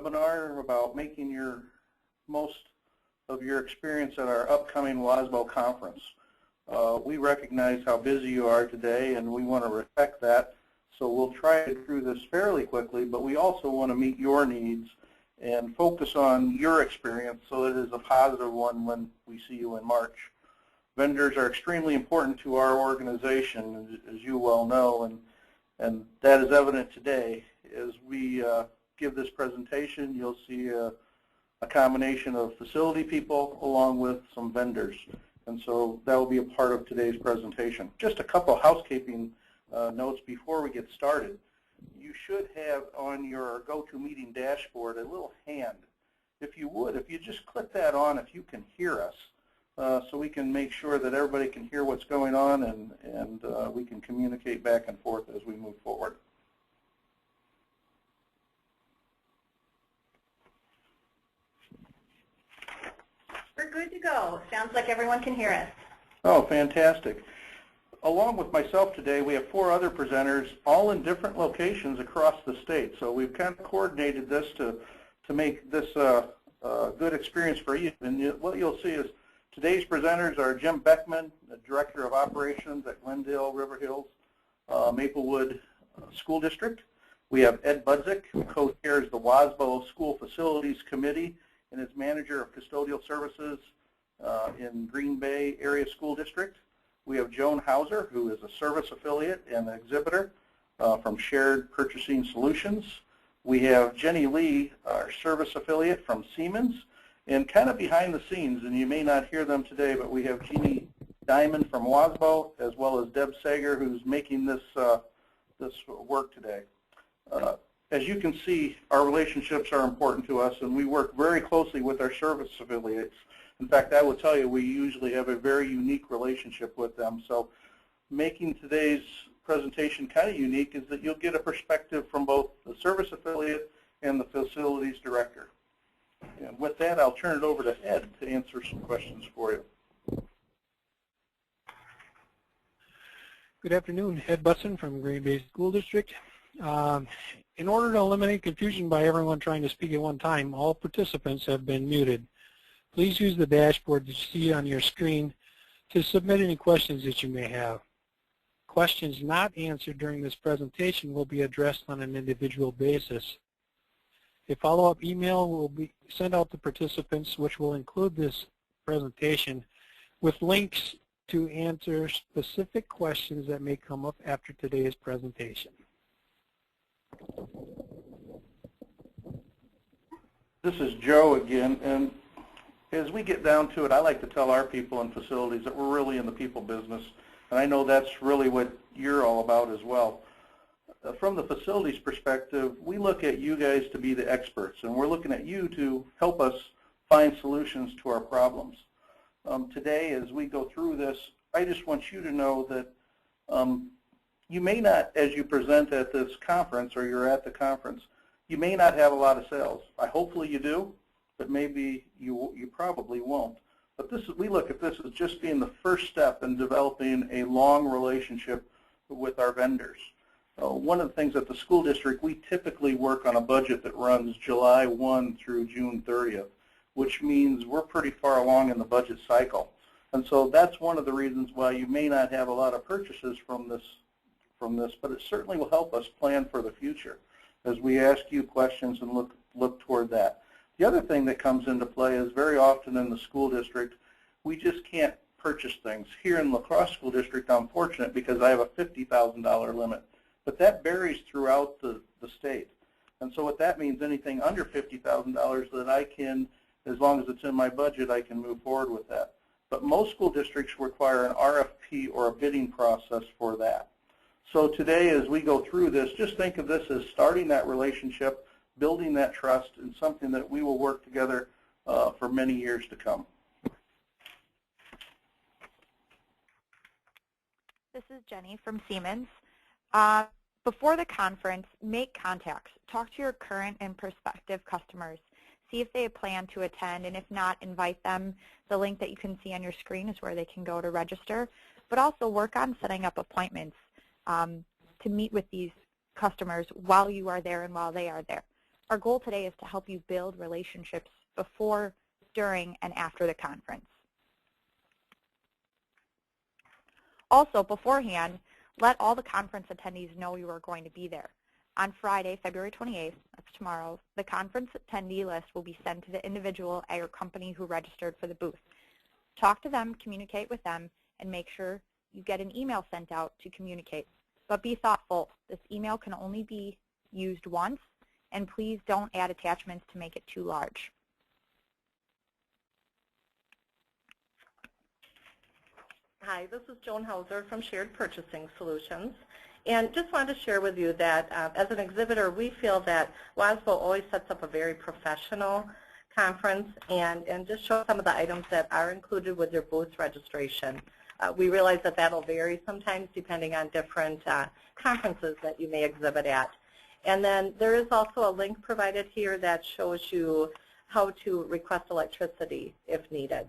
webinar about making your most of your experience at our upcoming WASBO conference. We recognize how busy you are today, and we want to respect that. So we'll try to get through this fairly quickly, but we also want to meet your needs and focus on your experience so that it is a positive one when we see you in March. Vendors are extremely important to our organization, as you well know, and that is evident today. As we give this presentation, you'll see a combination of facility people along with some vendors. And so that will be a part of today's presentation. Just a couple housekeeping notes before we get started. You should have on your GoToMeeting dashboard a little hand. If you would, if you just click that on, if you can hear us, so we can make sure that everybody can hear what's going on and we can communicate back and forth as we move forward. We're good to go. Sounds like everyone can hear us. Oh, fantastic. Along with myself today, we have 4 other presenters, all in different locations across the state. So we've kind of coordinated this to make this a good experience for you. And what you'll see is today's presenters are Jim Beckman, the Director of Operations at Glendale River Hills Maplewood School District. We have Ed Budzik, who co-chairs the WASBO School Facilities Committee and is Manager of Custodial Services in Green Bay Area School District. We have Joan Hauser, who is a service affiliate and exhibitor from Shared Purchasing Solutions. We have Jenny Lee, our service affiliate from Siemens, and kind of behind the scenes, and you may not hear them today, but we have Jeannie Diamond from WASBO, as well as Deb Sager, who's making this work today. As you can see, our relationships are important to us, and we work very closely with our service affiliates. In fact, I will tell you, we usually have a very unique relationship with them. So making today's presentation kind of unique is that you'll get a perspective from both the service affiliate and the facilities director. And with that, I'll turn it over to Ed to answer some questions for you. Good afternoon, Ed Butson from Green Bay School District. In order to eliminate confusion by everyone trying to speak at one time, all participants have been muted. Please use the dashboard that you see on your screen to submit any questions that you may have. Questions not answered during this presentation will be addressed on an individual basis. A follow-up email will be sent out to participants, which will include this presentation with links to answer specific questions that may come up after today's presentation. This is Joe again, and as we get down to it, I like to tell our people in facilities that we're really in the people business, and I know that's really what you're all about as well. From the facilities perspective, we look at you guys to be the experts, and we're looking at you to help us find solutions to our problems. Today, as we go through this, I just want you to know that you may not, as you present at this conference or you're at the conference, you may not have a lot of sales. Hopefully you do, but maybe you probably won't. But we look at this as just being the first step in developing a long relationship with our vendors. One of the things at the school district, we typically work on a budget that runs July 1 through June 30th, which means we're pretty far along in the budget cycle. And so that's one of the reasons why you may not have a lot of purchases from this, but it certainly will help us plan for the future as we ask you questions and look toward that. The other thing that comes into play is very often in the school district, we just can't purchase things. Here in La Crosse School District, I'm fortunate because I have a $50,000 limit, but that varies throughout the state. And so what that means, anything under $50,000 that I can, as long as it's in my budget, I can move forward with that. But most school districts require an RFP or a bidding process for that. So today, as we go through this, just think of this as starting that relationship, building that trust, and something that we will work together for many years to come. This is Jenny from Siemens. Before the conference, make contacts. Talk to your current and prospective customers. See if they plan to attend, and if not, invite them. The link that you can see on your screen is where they can go to register. But also work on setting up appointments to meet with these customers while you are there and while they are there. Our goal today is to help you build relationships before, during, and after the conference. Also, beforehand, let all the conference attendees know you are going to be there. On Friday, February 28th, that's tomorrow, the conference attendee list will be sent to the individual at your company who registered for the booth. Talk to them, communicate with them, and make sure you get an email sent out to communicate. But be thoughtful. This email can only be used once, and please don't add attachments to make it too large. Hi, this is Joan Hauser from Shared Purchasing Solutions. And just wanted to share with you that as an exhibitor, we feel that WASBO always sets up a very professional conference and just show some of the items that are included with your booth registration. We realize that that'll vary sometimes depending on different conferences that you may exhibit at. And then there is also a link provided here that shows you how to request electricity if needed.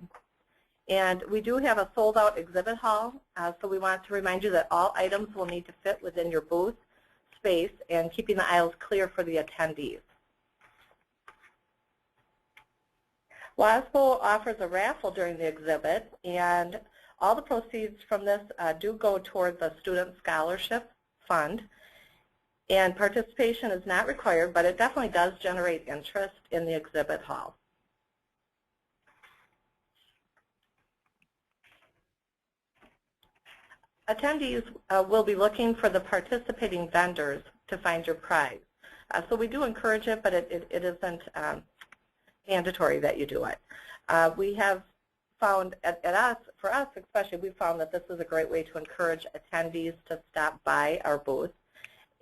And we do have a sold-out exhibit hall, so we want to remind you that all items will need to fit within your booth space and keeping the aisles clear for the attendees. WASBO offers a raffle during the exhibit, and all the proceeds from this do go toward the Student Scholarship Fund. And participation is not required, but it definitely does generate interest in the exhibit hall. Attendees will be looking for the participating vendors to find your prize. So we do encourage it, but it isn't mandatory that you do it. We have found, for us especially, we found that this is a great way to encourage attendees to stop by our booth.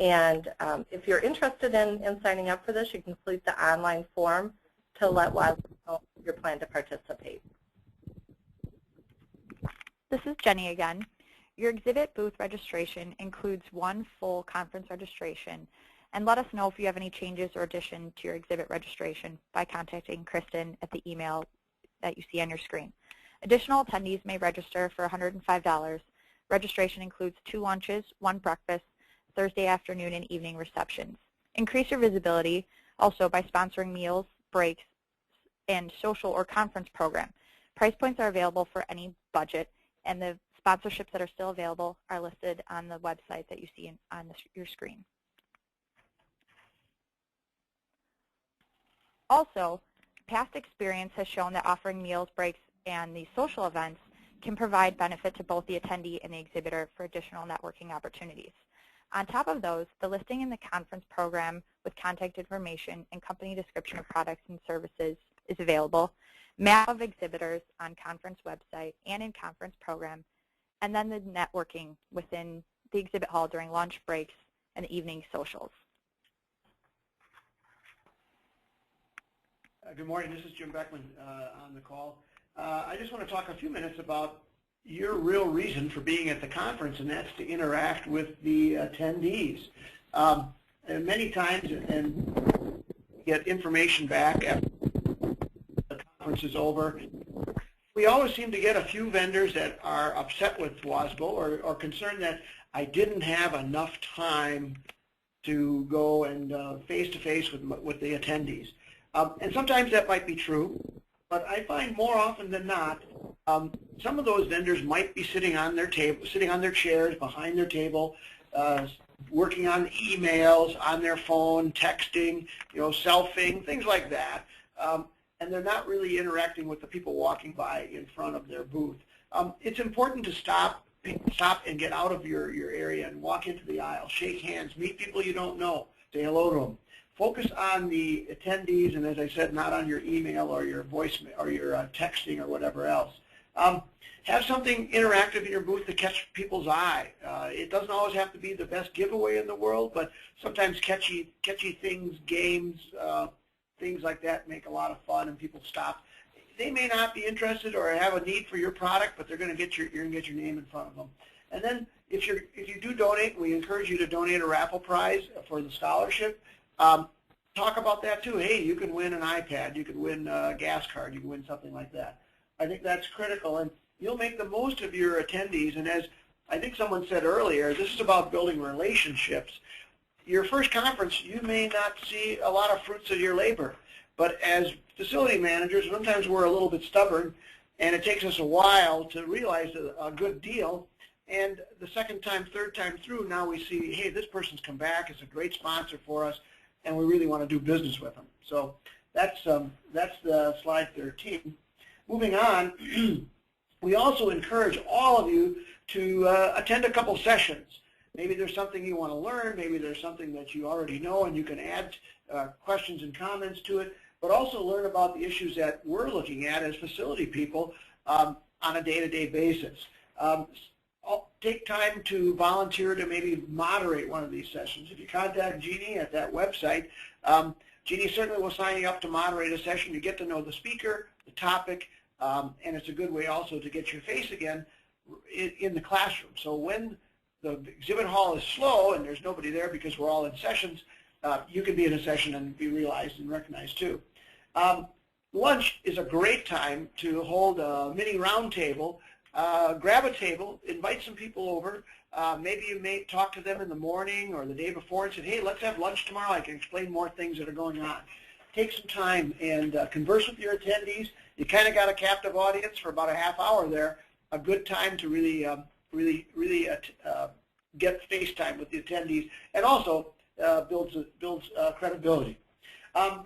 And if you're interested in signing up for this, you can complete the online form to let WASBO know your plan to participate. This is Jenny again. Your exhibit booth registration includes one full conference registration, and let us know if you have any changes or addition to your exhibit registration by contacting Kristen at the email that you see on your screen. Additional attendees may register for $105. Registration includes 2 lunches, 1 breakfast, Thursday afternoon and evening receptions. Increase your visibility also by sponsoring meals, breaks, and social or conference program. Price points are available for any budget, and the sponsorships that are still available are listed on the website that you see on your screen. Also, past experience has shown that offering meals, breaks, and these social events can provide benefit to both the attendee and the exhibitor for additional networking opportunities. On top of those, the listing in the conference program with contact information and company description of products and services is available, map of exhibitors on conference website and in conference program, and then the networking within the exhibit hall during lunch breaks and evening socials. Good morning. This is Jim Beckman on the call. I just want to talk a few minutes about your real reason for being at the conference, and that's to interact with the attendees. And many times, and get information back after the conference is over. We always seem to get a few vendors that are upset with WASBO or concerned that I didn't have enough time to go and face-to-face with the attendees. And sometimes that might be true, but I find more often than not, some of those vendors might be sitting on their table, sitting on their chairs, behind their table, working on emails, on their phone, texting, selfing, things like that. And they're not really interacting with the people walking by in front of their booth. It's important to stop and get out of your area and walk into the aisle, shake hands, meet people you don't know, say hello to them. Focus on the attendees, and as I said, not on your email or your voicemail or your texting or whatever else. Have something interactive in your booth to catch people's eye. It doesn't always have to be the best giveaway in the world, but sometimes catchy things, games, things like that make a lot of fun, and people stop. They may not be interested or have a need for your product, but they're going to you're going to get your name in front of them. And then if you do donate, we encourage you to donate a raffle prize for the scholarship. Talk about that too. Hey, you can win an iPad, you can win a gas card, you can win something like that. I think that's critical, and you'll make the most of your attendees. And as I think someone said earlier, this is about building relationships. your first conference, you may not see a lot of fruits of your labor. But as facility managers, sometimes we're a little bit stubborn, and it takes us a while to realize a good deal. And the second time, third time through, now we see, hey, this person's come back, it's a great sponsor for us, and we really want to do business with them. So that's the slide 13. Moving on, we also encourage all of you to attend a couple sessions. Maybe there's something you want to learn, maybe there's something that you already know and you can add questions and comments to it, but also learn about the issues that we're looking at as facility people on a day-to-day basis. Take time to volunteer to maybe moderate one of these sessions. If you contact Jeannie at that website, Jeannie certainly will sign you up to moderate a session. You get to know the speaker, the topic, and it's a good way also to get your face again in the classroom. So when the exhibit hall is slow and there's nobody there because we're all in sessions, you can be in a session and be realized and recognized too. Lunch is a great time to hold a mini round table. Grab a table, invite some people over. Maybe you may talk to them in the morning or the day before and say, hey, let's have lunch tomorrow. I can explain more things that are going on. Take some time and converse with your attendees. You kind of got a captive audience for about a half hour there. A good time to really get face time with the attendees, and also builds credibility.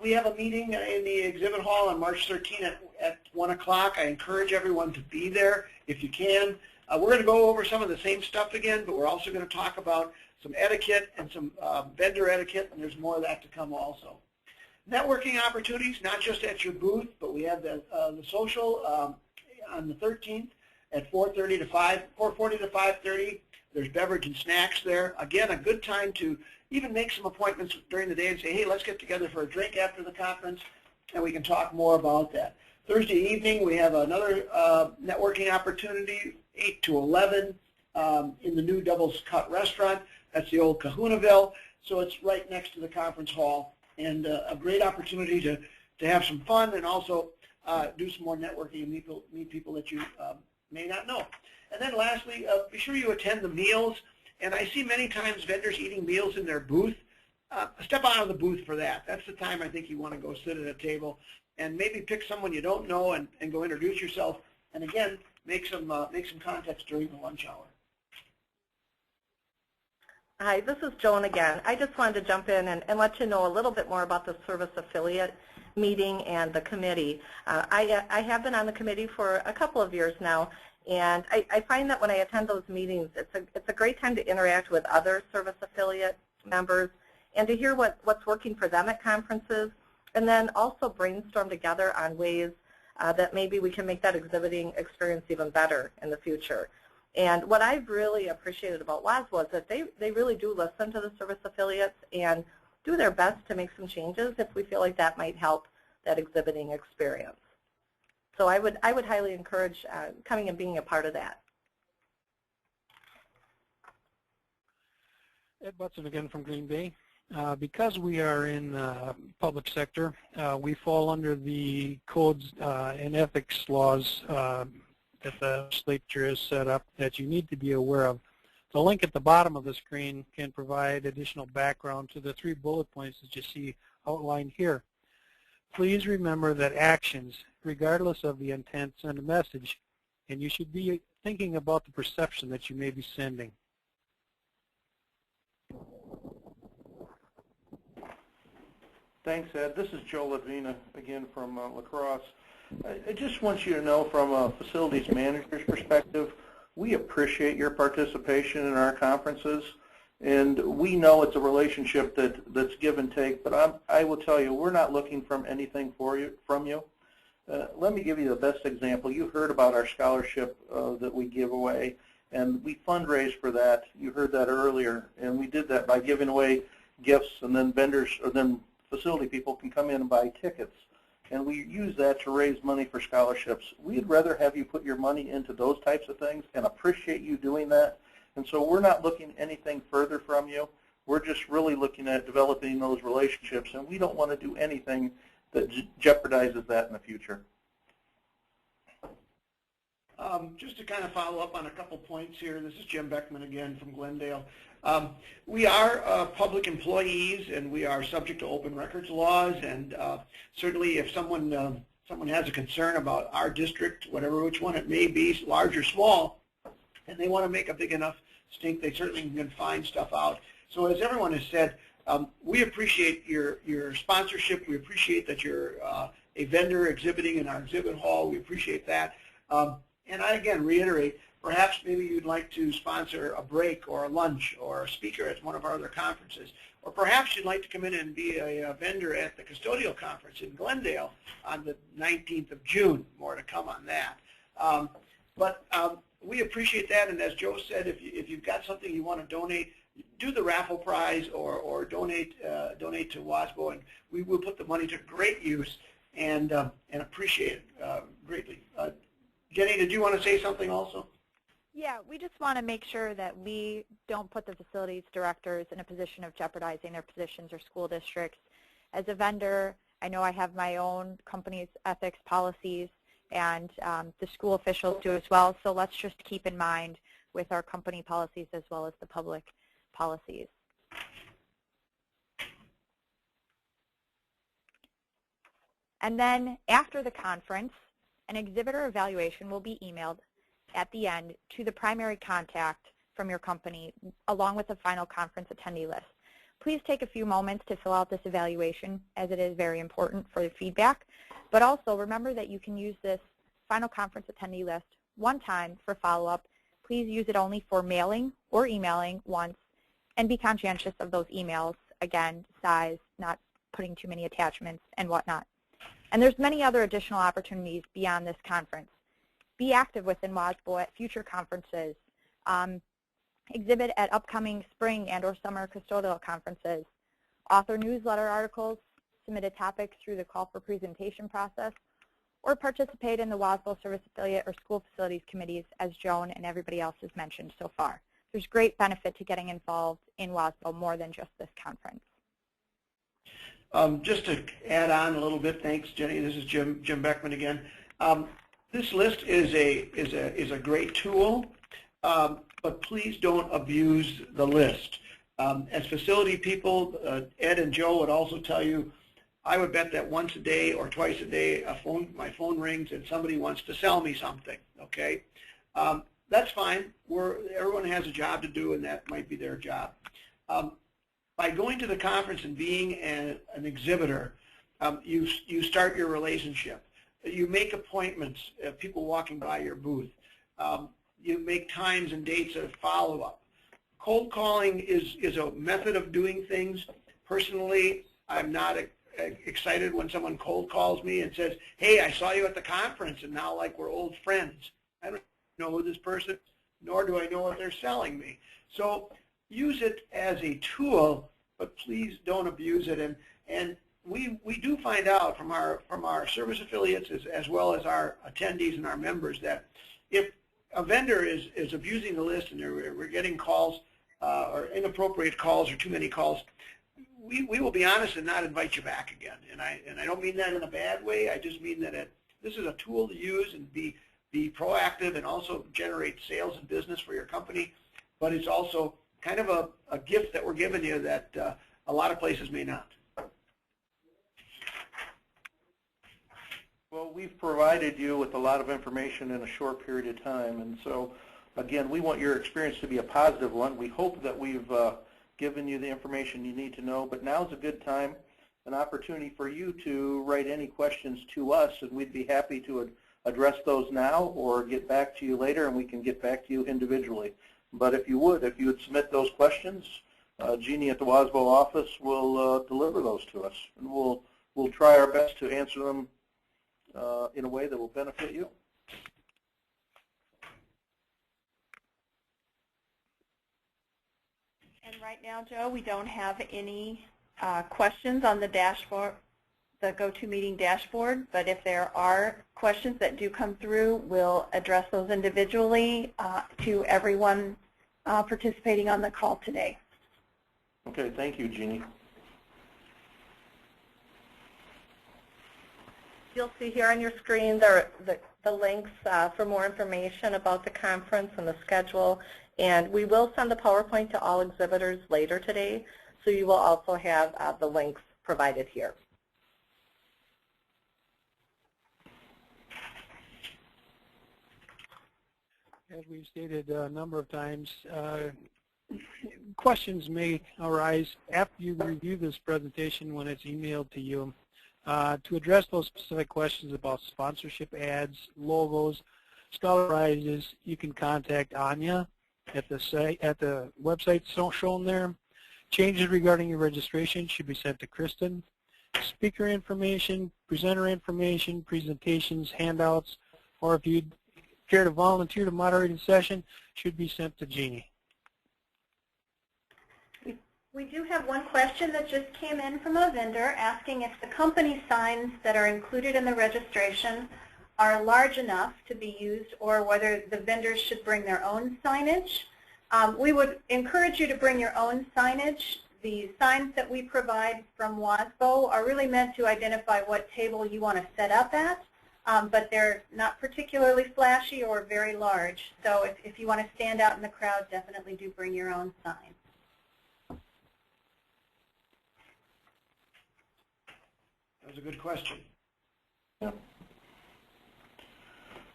We have a meeting in the exhibit hall on March 13th at 1 o'clock. I encourage everyone to be there if you can. We're going to go over some of the same stuff again, but we're also going to talk about some etiquette and some vendor etiquette, and there's more of that to come also. Networking opportunities, not just at your booth, but we have the social on the 13th at 4:40 to 5:30. There's beverage and snacks there. Again, a good time to even make some appointments during the day and say, hey, let's get together for a drink after the conference, and we can talk more about that. Thursday evening, we have another networking opportunity, 8 to 11, in the new Doubles Cut restaurant. That's the old Kahunaville, so it's right next to the conference hall, and a great opportunity to have some fun and also do some more networking and meet people that you may not know. And then lastly, be sure you attend the meals. And I see many times vendors eating meals in their booth. Step out of the booth for that. That's the time I think you want to go sit at a table and maybe pick someone you don't know and go introduce yourself. And again, make some contacts during the lunch hour. Hi, this is Joan again. I just wanted to jump in and let you know a little bit more about the service affiliate meeting and the committee. I have been on the committee for a couple of years now, and I find that when I attend those meetings, it's a great time to interact with other service affiliate members and to hear what's working for them at conferences, and then also brainstorm together on ways that maybe we can make that exhibiting experience even better in the future. And what I've really appreciated about WASBO is that they really do listen to the service affiliates and do their best to make some changes if we feel like that might help that exhibiting experience. So I would highly encourage coming and being a part of that. Ed Butson again from Green Bay. Because we are in public sector, we fall under the codes and ethics laws that the legislature has set up that you need to be aware of. The link at the bottom of the screen can provide additional background to the 3 bullet points that you see outlined here. Please remember that actions, regardless of the intent, send a message, and you should be thinking about the perception that you may be sending. Thanks, Ed. This is Joe Lavina again from La Crosse. I just want you to know from a facilities manager's perspective, we appreciate your participation in our conferences, and we know it's a relationship that's give and take, but I will tell you, we're not looking from anything from you. Let me give you the best example. You heard about our scholarship that we give away, and we fundraise for that. You heard that earlier, and we did that by giving away gifts, and then vendors, or then facility people can come in and buy tickets. And we use that to raise money for scholarships. We'd rather have you put your money into those types of things and appreciate you doing that. And so we're not looking anything further from you. We're just really looking at developing those relationships, and we don't want to do anything that jeopardizes that in the future. Just to kind of follow up on a couple points here, this is Jim Beckman again from Glendale. We are public employees, and we are subject to open records laws, and certainly if someone has a concern about our district, whatever which one it may be, large or small, and they want to make a big enough stink, they certainly can find stuff out. So as everyone has said, we appreciate your sponsorship. We appreciate that you're a vendor exhibiting in our exhibit hall. We appreciate that. And I again reiterate, perhaps maybe you'd like to sponsor a break or a lunch or a speaker at one of our other conferences. Or perhaps you'd like to come in and be a vendor at the custodial conference in Glendale on the 19th of June. More to come on that. But we appreciate that, and as Joe said, if you've got something you want to donate, do the raffle prize or donate to WASBO, and we will put the money to great use and appreciate it greatly. Jenny, did you want to say something also? Yeah, we just want to make sure that we don't put the facilities directors in a position of jeopardizing their positions or school districts. As a vendor, I know I have my own company's ethics policies, and the school officials do as well, so let's just keep in mind with our company policies as well as the public policies. And then after the conference, an exhibitor evaluation will be emailed at the end to the primary contact from your company along with the final conference attendee list. Please take a few moments to fill out this evaluation, as it is very important for the feedback, but also remember that you can use this final conference attendee list one time for follow-up. Please use it only for mailing or emailing once, and be conscientious of those emails. Again, size, not putting too many attachments and whatnot. And there's many other additional opportunities beyond this conference. Be active within WASBO at future conferences. Exhibit at upcoming spring and or summer custodial conferences. Author newsletter articles, submitted topics through the call for presentation process, or participate in the WASBO Service Affiliate or School Facilities Committees, as Joan and everybody else has mentioned so far. There's great benefit to getting involved in WASBO more than just this conference. Just to add on a little bit, thanks, Jenny. This is Jim Beckman again. This list is a great tool, but please don't abuse the list. As facility people, Ed and Joe would also tell you, I would bet that once a day or twice a day, my phone rings and somebody wants to sell me something. Okay, that's fine. Everyone has a job to do, and that might be their job. By going to the conference and being an exhibitor, you start your relationship. You make appointments, people walking by your booth. You make times and dates of follow-up. Cold calling is a method of doing things. Personally, I'm not excited when someone cold calls me and says, hey, I saw you at the conference, and now like we're old friends. I don't know who this person is, nor do I know what they're selling me. So use it as a tool, but please don't abuse it. And we do find out from our service affiliates as well as our attendees and our members that if a vendor is abusing the list and we're getting calls or inappropriate calls or too many calls, we will be honest and not invite you back again. And I don't mean that in a bad way. I just mean that this is a tool to use and be proactive and also generate sales and business for your company. But it's also kind of a gift that we're giving you that a lot of places may not. Well, we've provided you with a lot of information in a short period of time, and so, again, we want your experience to be a positive one. We hope that we've given you the information you need to know, but now's a good time, an opportunity for you to write any questions to us, and we'd be happy to address those now or get back to you later, and we can get back to you individually. But if you would submit those questions, Jeannie at the WASBO office will deliver those to us, and we'll try our best to answer them in a way that will benefit you. And right now, Joe, we don't have any questions on the dashboard, the GoToMeeting dashboard, but if there are questions that do come through, we'll address those individually to everyone participating on the call today. Okay, thank you, Jeannie. You'll see here on your screen the links for more information about the conference and the schedule And we will send the PowerPoint to all exhibitors later today, so you will also have the links provided here. As we've stated a number of times, questions may arise after you review this presentation when it's emailed to you. To address those specific questions about sponsorship ads, logos, scholar prizes, you can contact Anya at the website shown there. Changes regarding your registration should be sent to Kristen. Speaker information, presenter information, presentations, handouts, or if you'd care to volunteer to moderate a session, should be sent to Jeannie. We do have one question that just came in from a vendor asking if the company signs that are included in the registration are large enough to be used or whether the vendors should bring their own signage. We would encourage you to bring your own signage. The signs that we provide from WASBO are really meant to identify what table you want to set up at, but they're not particularly flashy or very large. So if you want to stand out in the crowd, definitely do bring your own sign. That was a good question. Yep.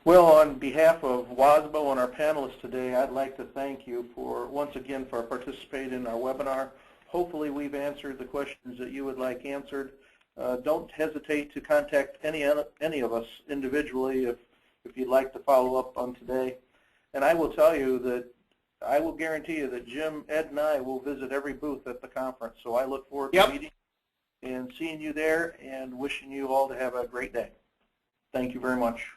Well, on behalf of WASBO and our panelists today, I'd like to thank you once again for participating in our webinar. Hopefully we've answered the questions that you would like answered. Don't hesitate to contact any of us individually if you'd like to follow up on today. And I will tell you that I will guarantee you that Jim, Ed, and I will visit every booth at the conference. So I look forward to meeting and seeing you there and wishing you all to have a great day. Thank you very much.